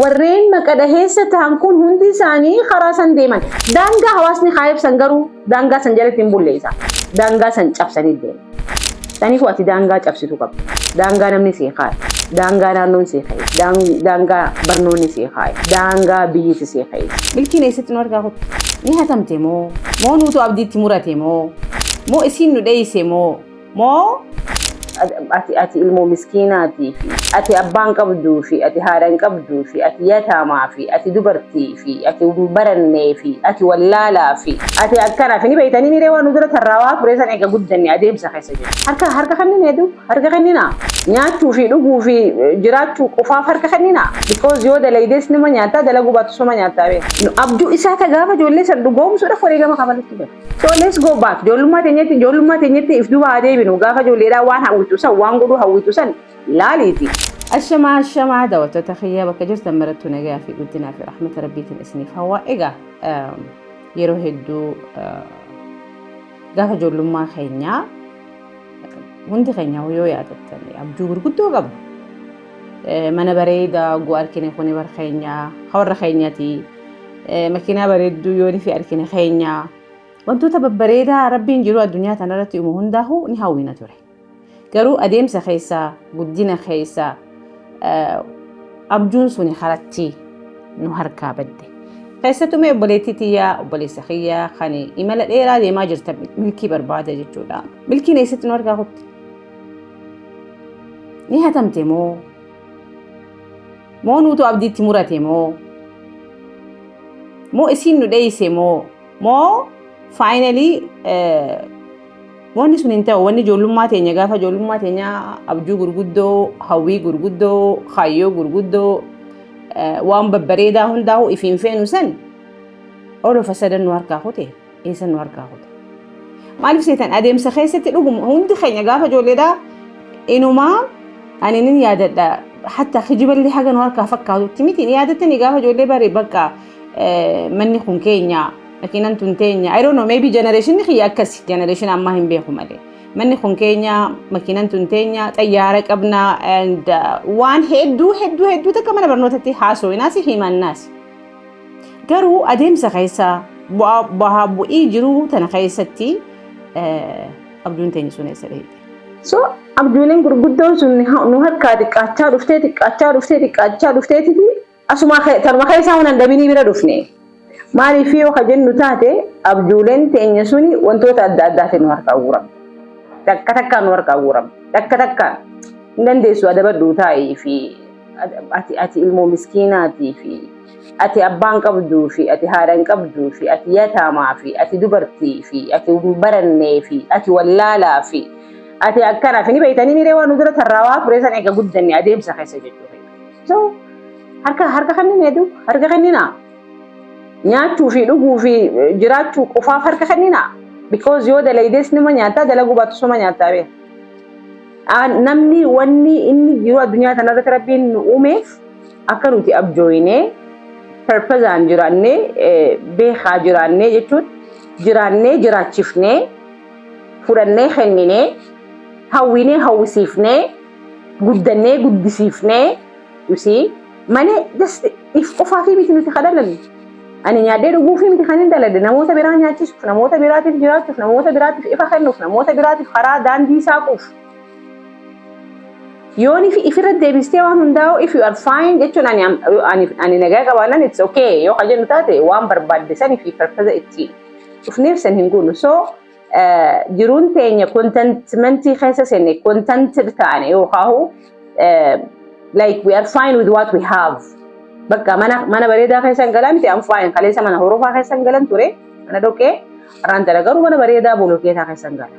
warreen maqadheessa ta'an kun hundi isaanii karaa san deeman daangaa hawaasni kaayib san garuu daangaa san jalatti hin bulleessa daangaa san cabsanii deeman saniif waati daangaa cabsitu qabu daangaa namni si kaay daangaa naannoon si kaay daangaa barnoonni si kaay daangaa biyyi si kaay milkiin eessatti nu argaa kutu ni hatamte moo nuutu abdiitti murate moo isin nu dheeyse moo ati ilmoo miskiinaati fi ati abbaan qabduu fi ati haadhan qabduu fi ati yataamaa fi ati dubartii fi ati barannee fi ati wallaalaa fi ati akkana fi ni beeytanii ni reewwan dura tarraawaa fureessan eega guddanne adeemsa keessa jiru harka kanneen hedduu harka kannina nyaachuu fi dhuguu fi jiraachuu qofaaf harka kannina because yoo dalaydees nima nyaataa dalaguu baatu soma nyaataa bee abjuu isaa ta gaafa ijoollee san dhugoomsuudha forii gama kafalatti jira so let's go back ijoollummaa teenyetti if duba adeebinu gaafa ijoolleedhaa waan hawwitusan waan godhuu hawwitusan laaliiti الشمع دوت تخيا بكجر تمرت نجا في قدنا في رحمة ربي تنسني فهو إجا يروح يدو قاف جول ما خينيا هندي خينيا ويو يعتتني أبجور قدو قب من بريدا قوار كني خوني برخينيا خور خينياتي مكينا بريدو يوري في أركني خينيا وانتو تببريدا ربي نجرو الدنيا تنرتي ومهنده نهاوينا توري قالوا أديم سخيسا قدنا خيسا أبجون سوني خرجتي نهاركا بدي خيستو مي بوليتي تيا وبولي سخيا خاني إمال الإيرا دي ما جرت ملكي بربادة جتولا ملكي نيست نهاركا خط نيها تمتي مو نوتو أبدي تمورتي مو إسين نديسي مو finally wanni sun hin ta'u wanni ijoollummaa teenya gaafa ijoollummaa teenya abjuu gurguddoo hawwii gurguddoo kaayyoo gurguddoo waan babbareedaa hundaa'u ifiin feenu san olofa sadan nu harkaa kute eessa nu harkaa kute maaliif seetan adeemsa keessatti dhuguma hundi keenya gaafa ijoolleedhaa inumaa ani nin yaadadha hatta kijiballi haga nu harkaa fakkaatutti miti ni yaadattanii gaafa ijoollee bare bakka manni kun keenya لكن أنتم تاني I don't know maybe generation هي أكس generation أما هم بيهم عليه من خن كينيا مكين أنتم تاني تيارك أبنا and one head تكمل برنوتة تحاسو ناسي هي من ناس قالوا أديم سخيسة بها يجرو تنخيستي أبدون تاني سنة سريع so أبدونين قرقودون سنة نهار كادك أشار رفتيتي أسمع ترى خيسة ونندميني بلا رفني مالي فيه خجن نتاته أبجولين تينيسوني وانتوتا أدات نوركا ورم تكا نوركا ورم تكا نندسو أدبر دوتاي في أتي المو مسكيناتي في أتي أبان قبدو في أتي هارن قبدو في أتي يتاما في أتي دبرتي في أتي برني في أتي ولالا في أتي أكنا في نبيتاني نيريوان ندرة الرواق بريسان إيكا قدني أديم سخيسة جدو so harka خنين يدو harka خنينا nyaachuu fi dhuguu fi jiraachuu qofaaf harka kannina because yoo dalaydees nima nyaataa dalaguu baatu soma nyaataa bee namni wanni inni jiru addunyaa tanarratti rabbiin nu uumeef akka nuti abjooyinee purpose'aan jiraannee beekaa jiraannee jechuun jiraannee jiraachifnee fudhannee kenninee hawwinee hawwisiifnee guddannee guddisiifnee you see malee just if qofaa fi miti nuti kadhalanne ani nyaadhee dhuguu fi miti kan hin daladde namoota biraa nyaachisuuf namoota biraatiif jiraachuuf namoota biraatiif ifa kennuuf namoota biraatiif karaa daandii saaquuf yoon ifirra deebistee waan hundaa'u if you are fine jechuun ani nagaa qabaannan it's okay yoo kajennu taate waan barbaadde sanii fi farfaza ittiin dhufneef san hin guunnu so jiruun teenya contentmentii keessa seenne contented ta'ane yookaahu like we are fine with what we have bakka mana bareedaa keessan galan ti am fine kaleessa mana horofaa keessan galan ture mana dhoqqee araan dalagaru mana bareedaa bolokeetaa keessan galan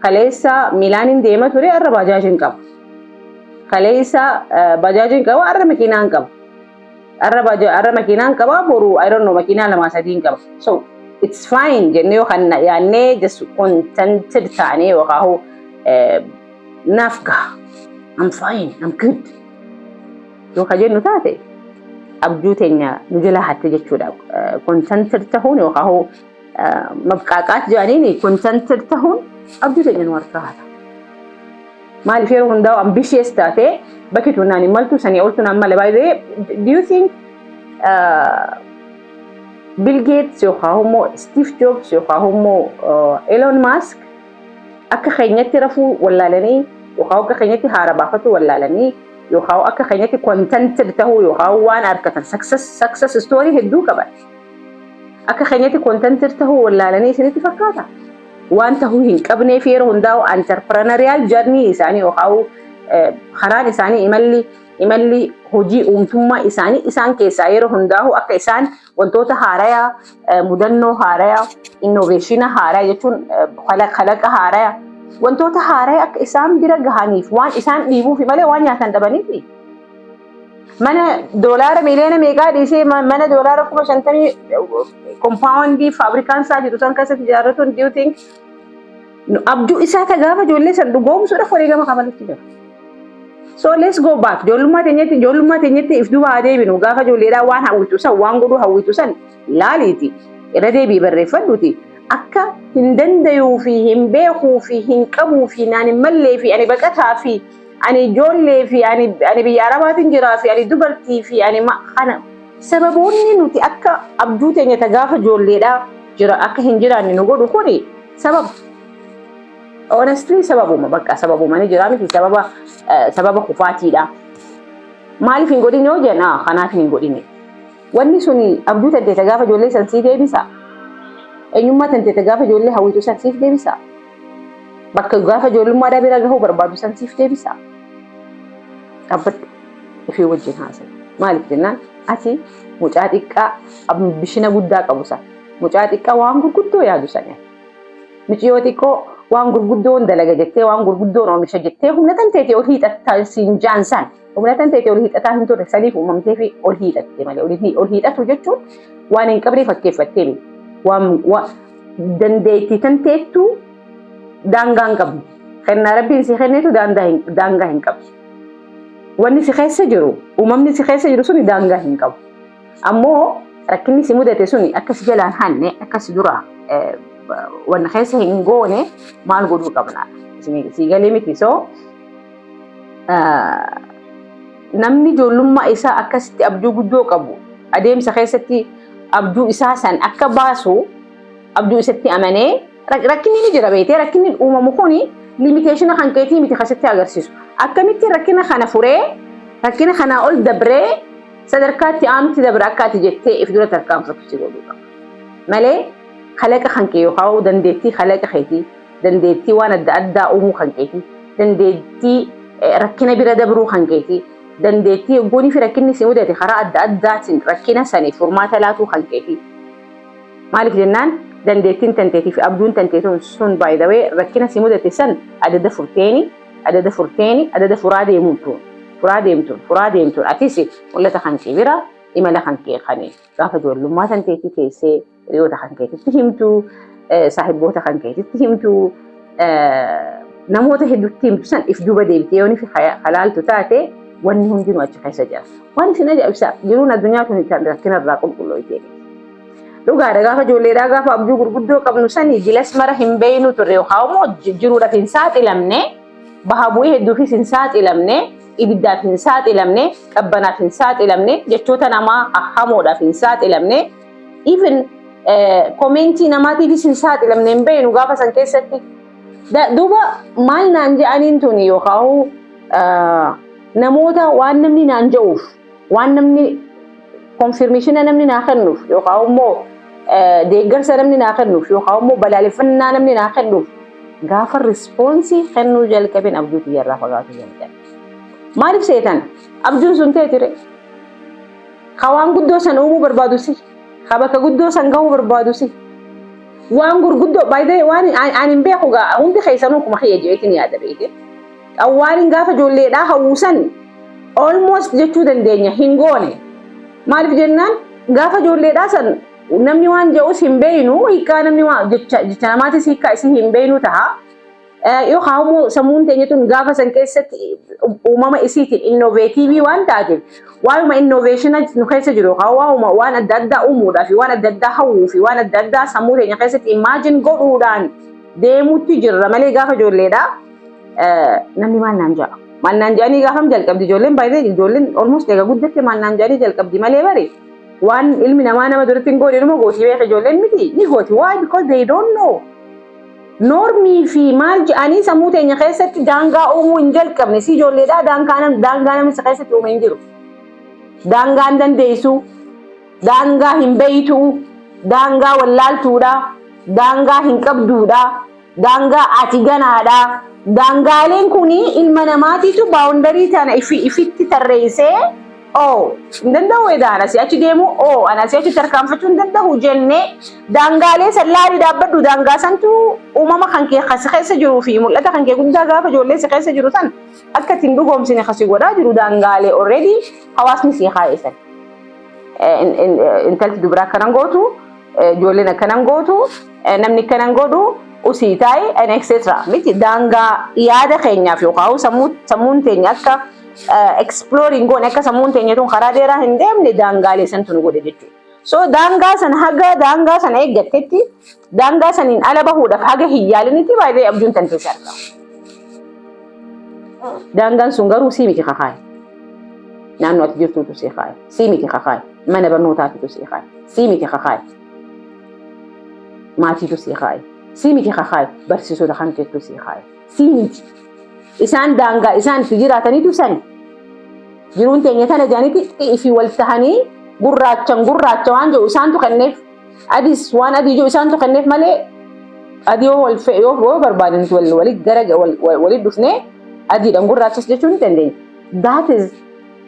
kaleessa milaanin deema ture arra bajaajin qaba kaleessa bajaajin qaba arra makiinaan qaba arra makiinaan qaba boru I don't know makiinaa lama sadiin qaba so it's fine jennee kan yaannee just contented taane yookaan nafga I'm fine I'm good yoo kajennu taate abjuu teenya nu jala hatte jechuudha contented ta'uun yookaan mabqaaqaat jedhanii contented ta'uun abjuu teenya nu harkaa maaliif yeroo hundaa ambitious taate bakki tunaan imaltu sanii oltu naan mala baay'ee. Do you think Bill Gates yookaan immoo Steve Jobs yookaan immoo Elon Musk akka keenyatti rafuu wallaalanii yookaan akka keenyatti haara baafatu wallaalanii yookaan akka keenyatti contented ta'uu yookaan waan argatan success story hedduu qaban akka keenyatti contented ta'uu wallaalanii isinitti fakkaata. Waan ta'uu hin qabneef yeroo hundaa'u entrepreneurial journey isaanii yookaan karaan isaanii imalli hojii uumtummaa isaanii isaan keessaa yeroo hundaa'u akka isaan wantoota haarayaa mudannoo haarayaa innoveeshina haarayaa jechuun kalaqa haarayaa wantoota haarayaa akka isaan bira gahaniif waan isaan dhiibuuf malee waan nyaatan dhabaniifi. Mana doolaara miliyoona meeqaa dhiisee mana doolaara 50,000 compoundii faabrikaan isaa jiru san keessatti ijaarratuun do you think abjuu isaa gaafa ijoollee san dhugoomsuudhaaf wareegama kafalutti jira. So let's go back. Ijoollummaa teenyatti if duuba adeeminu gaafa ijoolleedhaa waan hawwitu san waan godhuu hawwitu san laaliiti irra deebii barreeffadhuuti akka hin dandayuu fi hin beekuu fi hin qabuu fi naan hin mallee fi ani baqataa fi ani ijoollee fi ani biyya arabaatiin jiraa fi ani dubartii fi ani kana sababoonni nuti akka abjuu teenyata gaafa ijoolleedhaa jira akka hin jiraanne nu godhu kuni sababa. Honestly sababuma ni jira miti sababa kufaatiidha. Maaliif hin godhine yoo jenna kanaaf hin godhine. Wanni suni abjuu tanteeta gaafa ijoollee san sii deebisa. Eenyummaa tanteeta gaafa ijoollee hawwitu san siif deebisa. Bakka gaafa ijoollummaa bira gahuu barbaadu san siif deebisa. Dhabbadhu ofii wajjin haasa'e. Maaliif jennaan ati mucaa xiqqaa ambishina guddaa qabu san mucaa xiqqaa waan gurguddoo yaadu sani. Mucayyoo xiqqoo waan gurguddoon dalaga jettee waan gurguddoon oomisha jettee humna tanteetee ol hiixataa siin jaansan humna tanteetee ol hiixataa hin turre saniif uumamtee fi ol hiixatte malee ol hiixatu jechuun waan hin qabne fakkeeffattee waan dandeettii tanteettu daangaa hin qabdu. Kennaa rabbiin si kenneetu daangaa hin qabdu. Wanni si keessa jiru uumamni si keessa jiru suni daangaa hin qabu. Ammoo rakkinni si mudate suni akka si jalaan hanne akka si dura wanna keessa hin goone maal godhuu qabna. Si galee miti soo namni ijoollummaa isaa akkasitti abjuu guddoo qabu adeemsa keessatti abjuu isaa san akka baasu abjuu isatti amanee rakkinni ni jira beekee rakkinni uumamu kuni limiteeshina kan keetii miti keessatti agarsiisu. Akkamitti rakkina kana furee rakkina kana ol dabree sadarkaatti aanutti dabre akka ati jettee if dura tarkaanfatu si godhuu qaba. Malee khalaqa kan kee yookaan dandeettii khalaqa keetii dandeettii waan adda addaa uumuu kan keetii dandeettii rakkina bira dabruu kan keetii dandeettii goonii fi rakkinni si mudate karaa adda addaatiin rakkina saniif furmaata laatuu kan keetii. Maaliif jennaan dandeettiin tanteetii fi abjuun tanteetuun sun by the way rakkina si mudate san adada furaa deemtuun atis mul'ata kan kee bira imala kan kee kanii gaafa ijoollummaa tanteetii keessee hiriyoota kan keetitti himtu saahiboota kan keetitti himtu namoota hedduutti himtu san if duuba deebitee yoonii fi halaaltu taate wanni hundinuu achi keessa jira. Waan isin ajaa'ibsaa jiruun addunyaa kun rakkina irraa qulqullooytee. Dhugaadha gaafa ijoolleedhaa gaafa abjuu gurguddoo qabnu sanii jilas mara hin beeynu turre yookaan immoo jiruudhaaf hin saaxilamne baha bu'ee hedduufis hin saaxilamne ibiddaaf hin saaxilamne qabbanaaf hin saaxilamne jechoota namaa hamoodhaaf hin saaxilamne even komentii namaatiifis hin saaxilamne hin beeynu gaafa san keessatti duuba maal naan je'aniin tuni yookaan namoota waan namni naan je'uuf waan namni konfirmeeshina namni naa kennuuf yookaan immoo deeggarsa namni naa kennuuf yookaan immoo balaaleffannaa namni naa kennuuf gaafa rispoonsii kennuu jalqabeen abjuu xiyyaarraa fagaatu jalqabe. Maaliif seetan abjuun sun teetire waan guddoo san uumuu barbaadu si bakka guddoo san gahuu barbaadu si waan gurguddoo baay'ee waan ani hin beeku gaa hundi keessanuu kuma xiyya jeetiin yaada beekte awwaaliin gaafa ijoolleedhaa hawwusan almost jechuu dandeenya hin goone. Maaliif jennaan gaafa ijoolleedhaa san namni waan je'us hin beeynu hiikaa namni waan jecha namaatis hiikaa isii hin beeynu ta'a. Yookaan immoo sammuun teenyatuun gaafa san keessatti uumama isiitiin innoveetiivii waan taateef waanuma innoveeshina nu keessa jiru yookaan waan adda addaa uumuudhaa fi waan adda addaa hawwuu fi waan adda addaa sammuu teenya keessatti imaajin godhuudhaan deemuutti jirra malee gaafa ijoolleedhaa namni maal naan ja'a. Maal naan ja'anii gaafam jalqabdi ijoolleen baay'ee ijoolleen almost egaa guddatte maal naan ja'anii jalqabdi malee bari waan ilmi namaa nama duratti hin goone numa gootii beeka ijoolleen miti ni gooti. Why? Because they don't know. Normii fi maal ja'anii sammuu teenya keessatti daangaa uumuu hin jalqabne si ijoolleedhaa daangaa namni keessatti uume hin jiru. Daangaa hin dandeessu, daangaa hin beeytu, daangaa wallaaltuudha, daangaa hin qabduudha, daangaa ati ganaadha. Daangaaleen kuni ilma namaatiitu baawundarii tana ifitti tarreessee hin danda'u edaan asii achi deemu ana asii achi tarkaanfachuu hin danda'u jennee daangaalee sallaarii dhaabbadhu daangaa santu uumama kan kee keessa jiruu fi mul'ata kan kee guddaa gaafa ijoollee si keessa jiru san akka ittiin dhugoomsine kasii godhaa jiru daangaalee already hawaasni sii kaa'essan. Intalti dubaraa akkanan gootu, ijoolleen akkanan gootu, namni akkanan godhu usii taa'e etc. Miti daangaa yaada keenyaaf yookaan sammuun teenya akka exploring goone akka sammuun teenya tun karaa dheeraa hin deemne daangaalee santu nu godhe jechuudha. So daangaa sana haga daangaa sana eeggattetti daangaa saniin ala bahuudhaaf haga hin yaalinitti baay'ee abjuun tanteessa argama. Daangaan sun garuu sii miti kakaaye. Naannoo ati jirtuutu sii kaaye. Sii miti kakaaye. Mana barnootaatitu sii kaaye. Sii miti kakaaye. Maatiitu sii kaaye. Sii miti kakaaye. Barsiisota kan keettu sii kaaye. Sii miti. Isaan daangaa isaan itti jiraataniitu sani. Jiruun teenya tana jaanitti ifi wal tahanii gurraacha waan jiru isaantu kenneef adis waan adii jiru isaantu kenneef malee adii yoo barbaadan walitti dhufnee adiidhaan gurraachas jechuun hin dandeenye. That is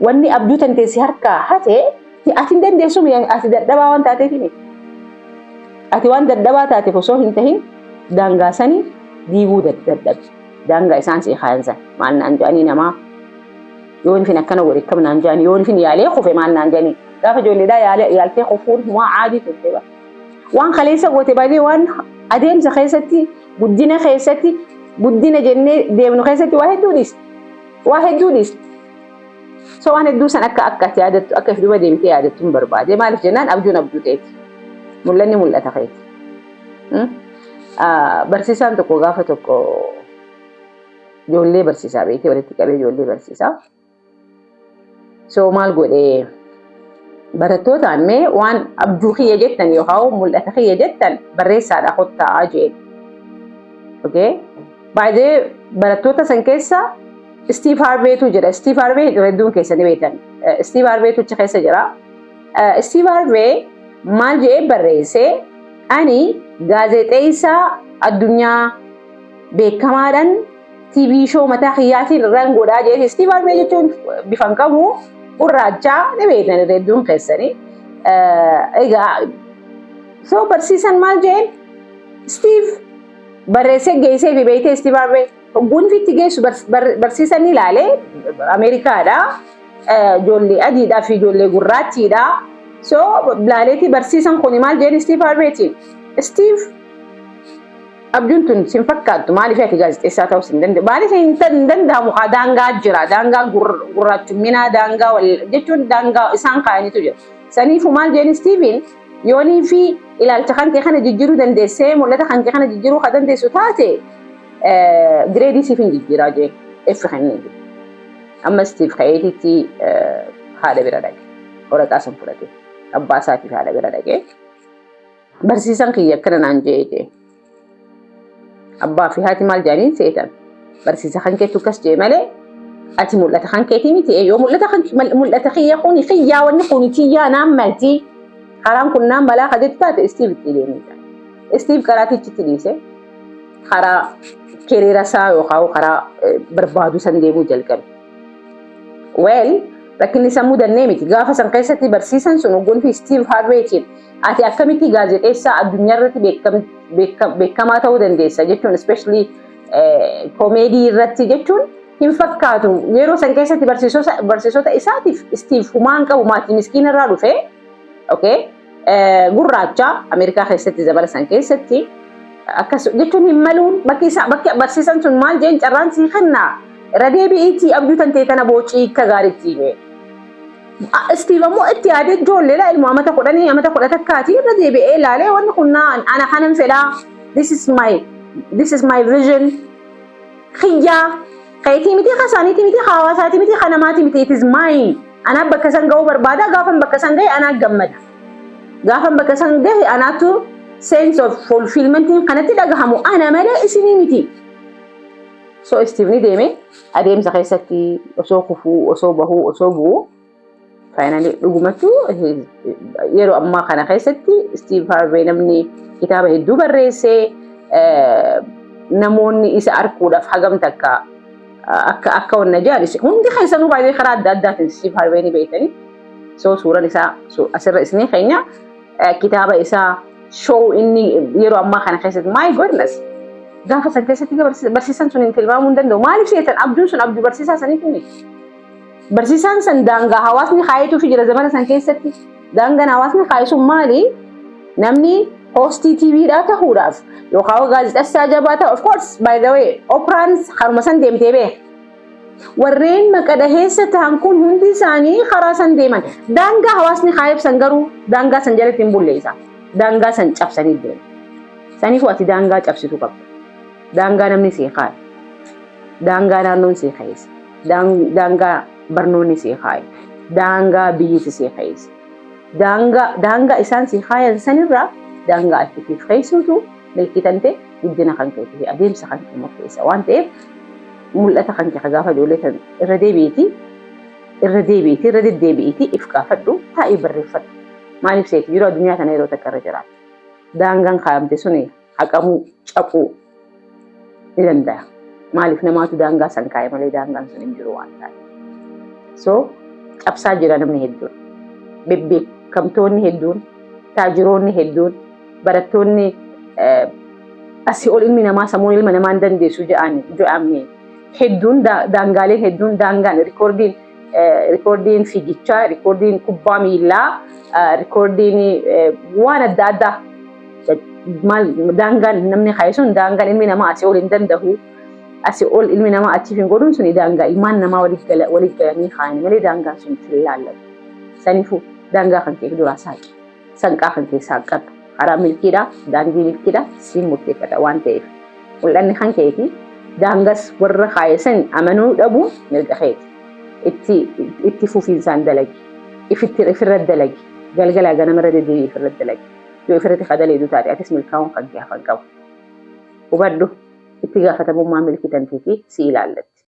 wanni abjuu tanteessi harkaa hatee ati hin dandeessu ati dadhabaa waan taateef ati waan dadhabaa taateef osoo hin tahin daangaa sanii diiguu dadhabde. Daangaa isaan sii kaayansan maal naan jedhanii namaa yoo hin fin akkana godhe akkam naan jedhanii yoo hin fin yaalee kufe maal naan jedhanii gaafa ijoolleedhaa yaaltee kufuun waa caadii turte ba. Waan kaleessa goote baay'ee waan adeemsa keessatti guddina keessatti guddina jennee deemnu keessatti waa hedduu dhiis. So waan hedduu san akka ati yaadattu akka if duba deemtee yaadattu hin barbaade maaliif jennaan abjuun abjuu ta'eeti. Mul'anni mul'ata keeti. Barsiisaan tokko gaafa tokko ijoollee barsiisaa beekee walitti qabee ijoollee barsiisaa. So maal godhee barattootaan mee waan abjuu kiyya jettan yookaan mul'ata kiyya jettan barreessaadha kottaa jeen. Okay? Baay'ee barattoota san keessa Steve Harveytu jira. Steve Harvey hedduun keessanii beektan. Steve Harveytu achi keessa jira. Steve Harvey maal jedhee barreessee ani gaazexeessaa addunyaa beekamaadhaan TV show mataa kiyyaatiin irraan godhaa jedhe. Steve Harvey jechuun bifan qabu gurraachaa ni beektan hedduun keessanii. Egaa so barsiisan maal jedheen Steve barreessee geessee fi beektee Steve Harvey hogguun fitti geessu barsiisan ni ilaalee Ameerikaadha. Ijoollee adiidhaa fi ijoollee gurraachiidha. So laaleetii barsiisan kun maal jedheen Steve Harveytiin Steve abjuun tun sin fakkaattu maaliif ati gaazexeessaa ta'uu sin danda'u maaliif hin danda'amu daangaa jira daangaa gurraachumminaa daangaa jechuun daangaa isaan kaa'anitu jira. Saniifuu maal jedheen Steven yoonii fi ilaalcha kan kee kana jijjiiruu dandeessee mul'ata kan kee kana jijjiiruu kan dandeessu taate gireedii siif hin jijjiiraa jee effi kan inni jiru. Amma Steve ka'eetitti haadha bira dhaqe. Waraqaa san fudhate. Abbaa isaatiif haadha bira dhaqe. Barsiisan kiyya akkana naan jee. Abbaa fi haati maal jedhanii seetan. Barsiisa kan keetu akkas jee malee ati mul'ata kan keetii miti. Yoo mul'ata kiyya kuni kiyyaa wanni kuni kiyyaa naan malti. Karaan kun naan balaa kajetti taate Steve itti deemudha. Steve karaatichi itti dhiise. Karaa kiriira isaa yookaan karaa barbaadu san deemuu jalqabe. Rakkinni sammuu dannee miti. Gaafa san keessatti barsiisan sun hogguun fi Steve Harveytiin ati akkamitti gaazexeessaa addunyaa irratti beekamaa ta'uu dandeessa jechuun especially komeedii irratti jechuun hin fakkaatu. Yeroo san keessatti barsiisota isaatiif Steve humaan qabu maatii miskiina irraa dhufe gurraacha Ameerikaa keessatti zabala san keessatti akkas jechuun hin maluun bakki barsiisan sun maal jeen carraan sii kennaa irra deebi'iitii abjuu tantee tana boocii akka gaariitti hime. Steve ammoo itti yaadee ijoolleedha ilmoo amata 10 irra deebi'ee ilaalee wanni kun ana kanan fedhaa this is my vision خيا خيتي متي خسانيتي متي خواساتي متي خنماتي متي it is mine أنا بكسان جو بربادا غافن بكسان جاي أنا جمد غافن بكسان جاي أنا تو sense of fulfillment قناتي دغهمو أنا مالي اسمي متي so ستيفني ديمي أديم سخيستي أسو خفو أسو بهو أسو بو finally dhugumatu yeroo ammaa kana keessatti Steve Harvey namni kitaaba hedduu barreessee namoonni isa arguudhaaf hagam takka akka wanna jaalise hundi keessanuu baay'ee karaa adda addaatiin Steve Harvey ni beektani so suuraan isaa asirra isinii keenya kitaaba isaa show inni yeroo ammaa kana keessatti my goodness gaafa san keessatti barsiisan sun hin tilmaamuu hin danda'u maaliif seetan abjuun sun abjuu barsiisaa saniif inni barsiisaan san daangaa hawaasni kaayetuu fi jira zamana san keessatti daangaan hawaasni kaayesuun maali namni hostii TVdhaa ta'uudhaaf yookaan gaazexessaa jabaa ta'u of course by the way Opraan haruma san deemtee bee warreen maqadhaheessa ta'an kun hundi isaanii karaa san deeman daangaa hawaasni kaayeef san garuu daangaa san jalatti hin bulleessa daangaa san cabsanii deemu saniifuu ati daangaa cabsitu qabda daangaa namni sii kaaye daangaa naannoon sii kaayeessa daangaa barnoonni sii kaaye daangaa biyyisi sii kaayeessa daangaa isaan sii kaayan sanirraa daangaa atiitiif keeysuutu milkitante guddina kan keetii fi adeemsa kan kee murteessa waan ta'eef mul'ata kan kee gaafa ijoollee tan irra deddeebi'iiti if gaafadhu taa'ee barreeffadhu maaliif seeti yeroo addunyaa kana yeroo takka irra jiraatu daangaan kaayamte suni haqamuu caquu ni danda'a maaliif namaatu daangaa san kaaye malee daangaan sun hin jiru waan ta'eef so cabsaa jira namni hedduun bebbeekamtoonni hedduun taajiroonni hedduun barattoonni asii ol ilmi namaa sammuun ilma namaa hin dandeessu jedhamne hedduun daangaaleen hedduun daangaan rikoordiin fiigichaa rikoordiin kubbaa miilaa rikoordiin waan adda addaa daangaan namni kaaye sun daangaan ilmi namaa asii ol hin danda'u asii ol ilmi namaa achiif hin godhuun suni daangaa ilmaan namaa waliif galanii kaayanii malee daangaan sun hin laallatu saniifuu daangaa kan kee duraa saaqi sanqaa kan kee saaqadhu karaa milkiidhaa daandii milkiidhaa siin murteeffata waan ta'eef mul'anni kan keeti daangas warra kaayesan amanuu dhabuun mirga keeti itti fufiinsaan dalagi ifirra dalagi galgalaa ganamarra deddeebi'ee ifirra dalagi yoo ifirratti kadaleedu taate atis milkaa'uun kan kee hafan qabu hubadhu itti gaafatamummaa milkitantii fi si ilaallatti.